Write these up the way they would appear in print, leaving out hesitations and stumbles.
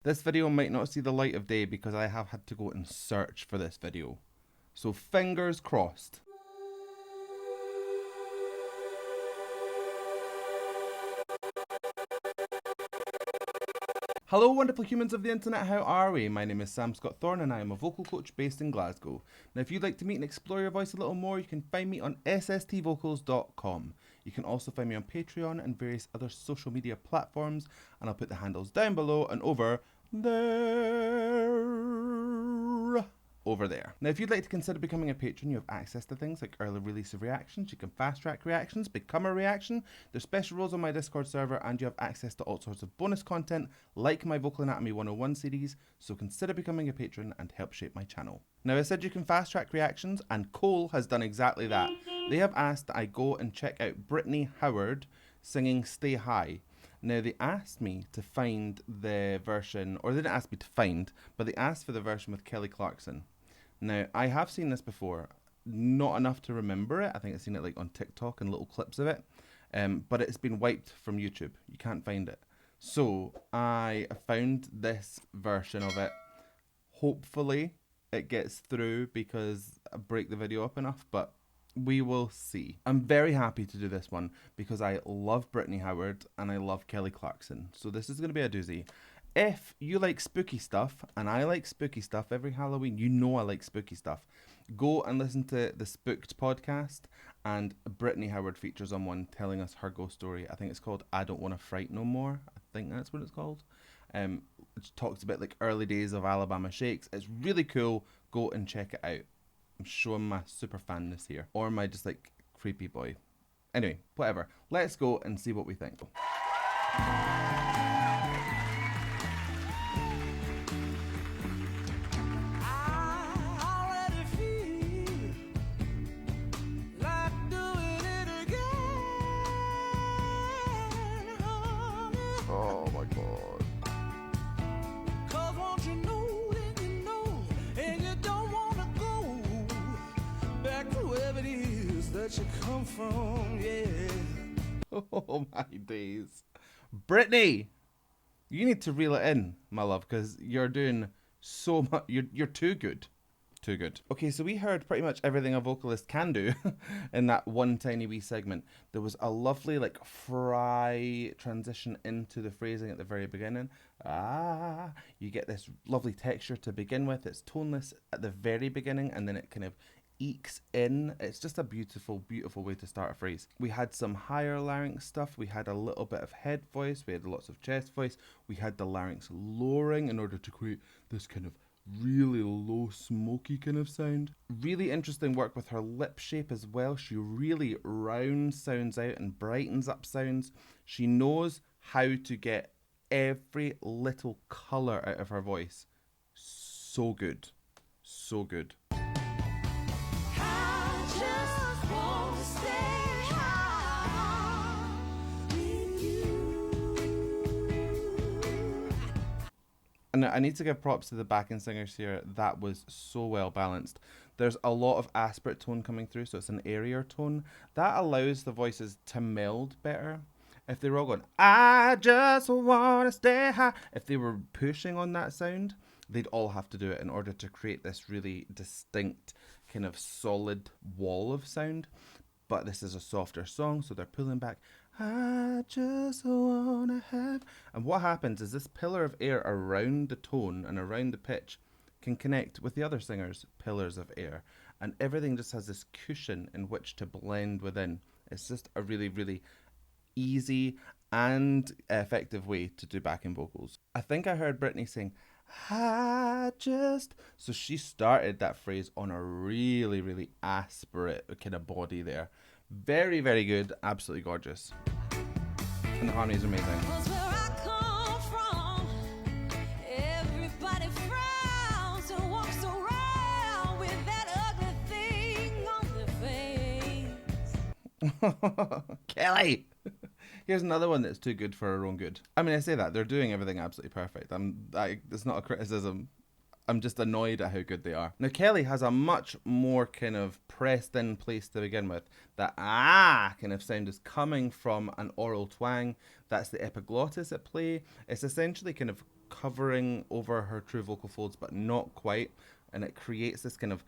This video might not see the light of day because I have had to go and search for this video. So fingers crossed. Hello wonderful humans of the internet, how are we? My name is Sam Scott-Thorne and I am a vocal coach based in Glasgow. Now if you'd like to meet and explore your voice a little more, you can find me on sstvocals.com. You can also find me on Patreon and various other social media platforms, and I'll put the handles down below and over there. Now, if you'd like to consider becoming a patron, you have access to things like early release of reactions, you can fast track reactions, become a reaction, there's special roles on my Discord server, and you have access to all sorts of bonus content like my Vocal Anatomy 101 series, so consider becoming a patron and help shape my channel. Now, I said you can fast track reactions, and Cole has done exactly that. They have asked that I go and check out Brittany Howard singing Stay High. Now, they asked me to find the version, or they didn't ask me to find, but they asked for the version with Kelly Clarkson. Now, I have seen this before, not enough to remember it. I think I've seen it like on TikTok and little clips of it, but it's been wiped from YouTube. You can't find it. So I found this version of it. Hopefully it gets through because I break the video up enough, but we will see. I'm very happy to do this one because I love Brittany Howard and I love Kelly Clarkson. So this is going to be a doozy. If you like spooky stuff, and I like spooky stuff every Halloween, you know I like spooky stuff, go and listen to the Spooked podcast, and Brittany Howard features on one telling us her ghost story. I think it's called I Don't Want to Fright No More. I think that's what it's called. Which talks about like early days of Alabama Shakes. It's really cool. Go and check it out. I'm showing my super fanness here, or my just like creepy boy. Anyway, whatever. Let's go and see what we think. Oh my god. That you come from, yeah. Oh my days. Brittany, you need to reel it in, my love, because you're doing so much. You're too good. Too good. Okay, so we heard pretty much everything a vocalist can do in that one tiny wee segment. There was a lovely like fry transition into the phrasing at the very beginning. You get this lovely texture to begin with. It's toneless at the very beginning, and then it kind of ekes in. It's just a beautiful, beautiful way to start a phrase. We had some higher larynx stuff. We had a little bit of head voice. We had lots of chest voice. We had the larynx lowering in order to create this kind of really low, smoky kind of sound. Really interesting work with her lip shape as well. She really rounds sounds out and brightens up sounds. She knows how to get every little colour out of her voice. So good. So good. And I need to give props to the backing singers here. That was so well balanced. There's a lot of aspirate tone coming through, so it's an airier tone. That allows the voices to meld better. If they were all going, I just want to stay high. If they were pushing on that sound, they'd all have to do it in order to create this really distinct kind of solid wall of sound. But this is a softer song, so they're pulling back. I just wanna have... And what happens is this pillar of air around the tone and around the pitch can connect with the other singers' pillars of air. And everything just has this cushion in which to blend within. It's just a really, really easy and effective way to do backing vocals. I think I heard Brittany sing, I just... So she started that phrase on a really, really aspirate kind of body there. Very, very good. Absolutely gorgeous. And the harmony is amazing. Kelly! Here's another one that's too good for her own good. I mean, I say that. They're doing everything absolutely perfect. It's not a criticism. I'm just annoyed at how good they are. Now, Kelly has a much more kind of pressed in place to begin with. That kind of sound is coming from an oral twang. That's the epiglottis at play. It's essentially kind of covering over her true vocal folds, but not quite. And it creates this kind of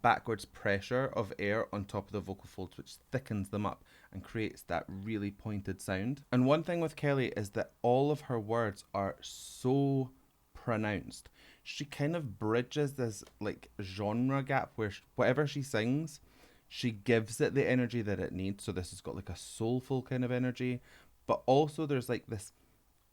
backwards pressure of air on top of the vocal folds, which thickens them up and creates that really pointed sound. And one thing with Kelly is that all of her words are so pronounced. She kind of bridges this like genre gap where whatever she sings, she gives it the energy that it needs. So this has got like a soulful kind of energy, but also there's like this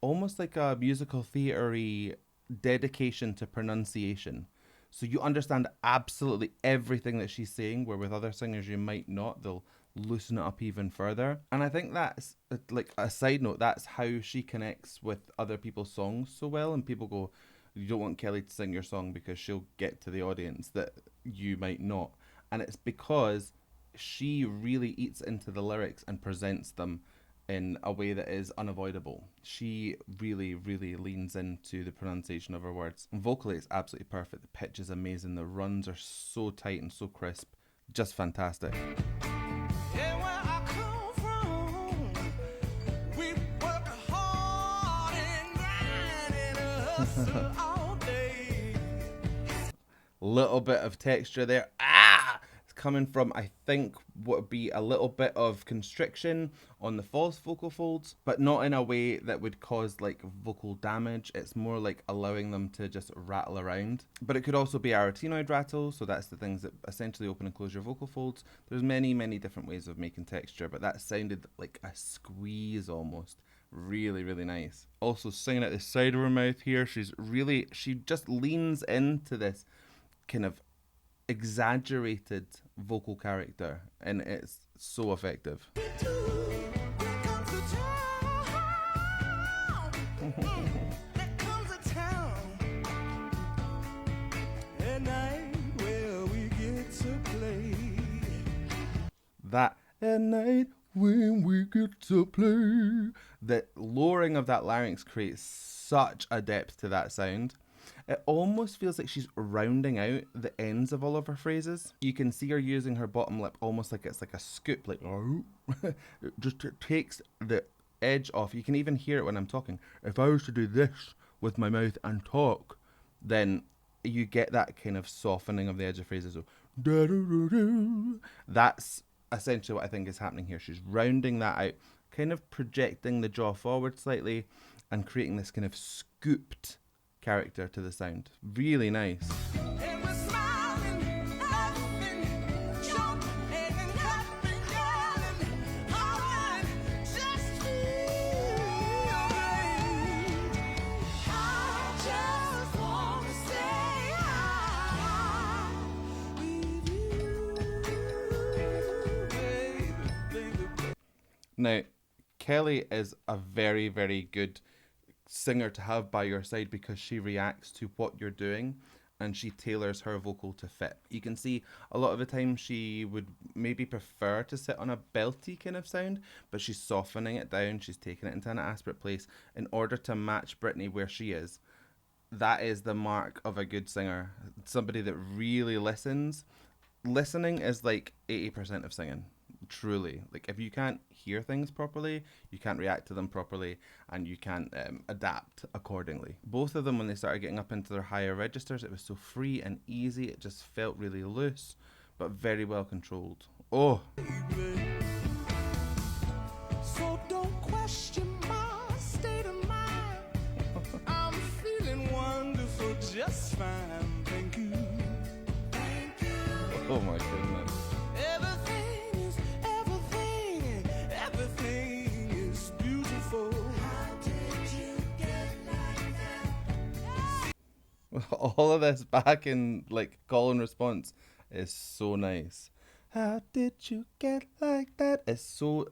almost like a musical theater-y dedication to pronunciation. So you understand absolutely everything that she's saying, where with other singers you might not. They'll loosen it up even further. And I think that's, like a side note, that's how she connects with other people's songs so well. And people go, you don't want Kelly to sing your song because she'll get to the audience that you might not. And it's because she really eats into the lyrics and presents them in a way that is unavoidable. She really, really leans into the pronunciation of her words. And vocally, it's absolutely perfect. The pitch is amazing. The runs are so tight and so crisp. Just fantastic. Yeah, where I come from, we work hard and grind and hustle all day. Little bit of texture there. It's coming from, I think, what would be a little bit of constriction on the false vocal folds, but not in a way that would cause like vocal damage. It's more like allowing them to just rattle around. But it could also be arytenoid rattle, so that's the things that essentially open and close your vocal folds. There's many, many different ways of making texture, but that sounded like a squeeze almost. Really, really nice. Also singing at the side of her mouth here, she just leans into this kind of exaggerated vocal character, and it's so effective. That at night when we get to play, the lowering of that larynx creates such a depth to that sound. It almost feels like she's rounding out the ends of all of her phrases. You can see her using her bottom lip almost like it's like a scoop, like it just takes the edge off. You can even hear it when I'm talking. If I was to do this with my mouth and talk, then you get that kind of softening of the edge of phrases. So, that's essentially what I think is happening here. She's rounding that out, kind of projecting the jaw forward slightly and creating this kind of scooped character to the sound. Really nice. Now, Kelly is a very, very good singer to have by your side because she reacts to what you're doing and she tailors her vocal to fit. You can see a lot of the time she would maybe prefer to sit on a belty kind of sound, but she's softening it down, she's taking it into an aspirate place in order to match Brittany where she is. That is the mark of a good singer. Somebody that really listens. Listening is like 80% of singing. Truly, like if you can't hear things properly, you can't react to them properly, and you can't adapt accordingly. Both of them, when they started getting up into their higher registers, it was so free and easy. It just felt really loose, but very well controlled. Oh, So don't question my state of mind. I'm feeling wonderful, just fine. Thank you. Thank you. oh my goodness. Everything is beautiful. How did you get like that? All of this back in like call and response is so nice. How did you get like that? It's so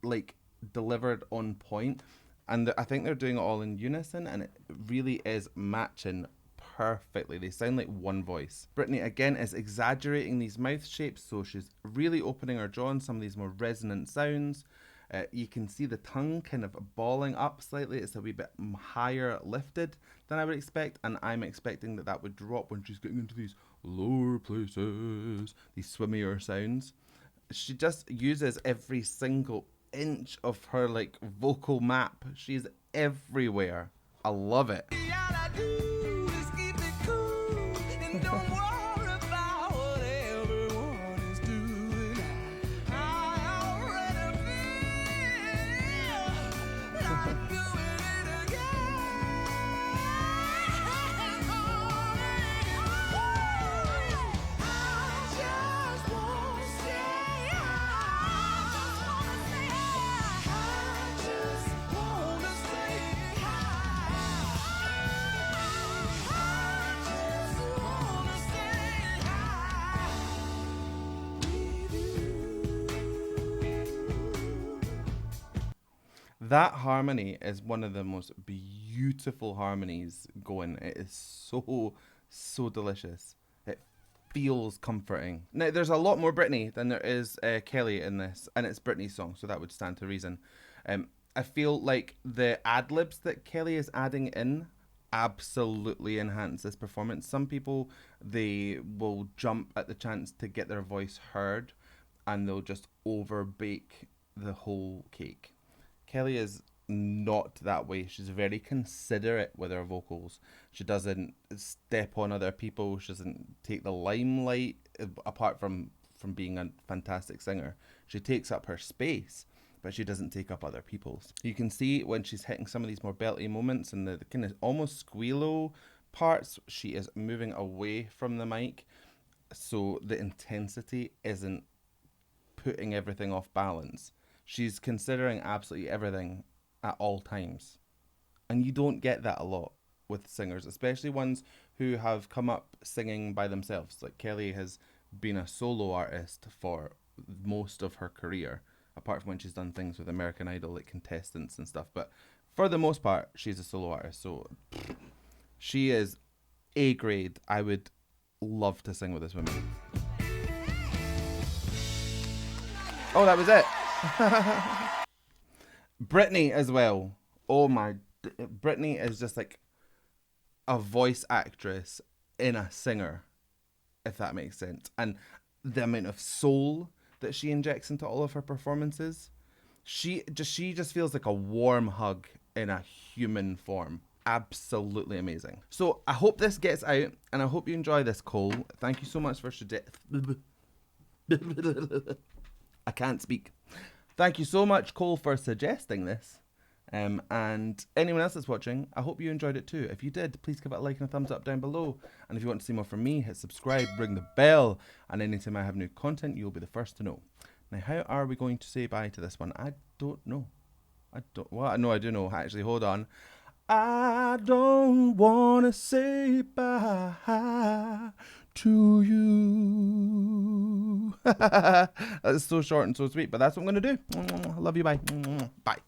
like delivered on point, and I think they're doing it all in unison, and it really is matching perfectly. They sound like one voice. Brittany again is exaggerating these mouth shapes, so she's really opening her jaw on some of these more resonant sounds. You can see the tongue kind of balling up slightly. It's a wee bit higher lifted than I would expect, and I'm expecting that would drop when she's getting into these lower places, these swimmier sounds. She just uses every single inch of her like vocal map. She's everywhere. I love it. All I do is keep it cool and don't worry about what everyone is doing. I already feel like doing it again. I just wanna say, I just wanna say That harmony is one of the most beautiful harmonies going. It is so delicious. It feels comforting. Now, there's a lot more Brittany than there is Kelly in this, and it's Brittany's song, so that would stand to reason. I feel like the ad-libs that Kelly is adding in absolutely enhance this performance. Some people, they will jump at the chance to get their voice heard, and they'll just overbake the whole cake. Kelly is not that way. She's very considerate with her vocals. She doesn't step on other people. She doesn't take the limelight, apart from being a fantastic singer. She takes up her space, but she doesn't take up other people's. You can see when she's hitting some of these more belty moments and the kind of almost squealo parts, she is moving away from the mic, so the intensity isn't putting everything off balance. She's considering absolutely everything at all times. And you don't get that a lot with singers, especially ones who have come up singing by themselves. Like Kelly has been a solo artist for most of her career, apart from when she's done things with American Idol, like contestants and stuff. But for the most part, she's a solo artist. So she is A grade. I would love to sing with this woman. Oh, that was it. Brittany as well. Oh my, Brittany is just like a voice actress in a singer, if that makes sense. And the amount of soul that she injects into all of her performances, she just feels like a warm hug in a human form. Absolutely amazing. So I hope this gets out, and I hope you enjoy this, Cole. Thank you so much for I can't speak. Thank you so much, Cole, for suggesting this. And anyone else that's watching, I hope you enjoyed it too. If you did, please give it a like and a thumbs up down below. And if you want to see more from me, hit subscribe, ring the bell, and anytime I have new content, you'll be the first to know. Now, how are we going to say bye to this one? I don't know. Well, no, I do know. Actually, hold on. I don't want to say bye to you. That's so short and so sweet, but that's what I'm going to do. I love you. Bye. Bye.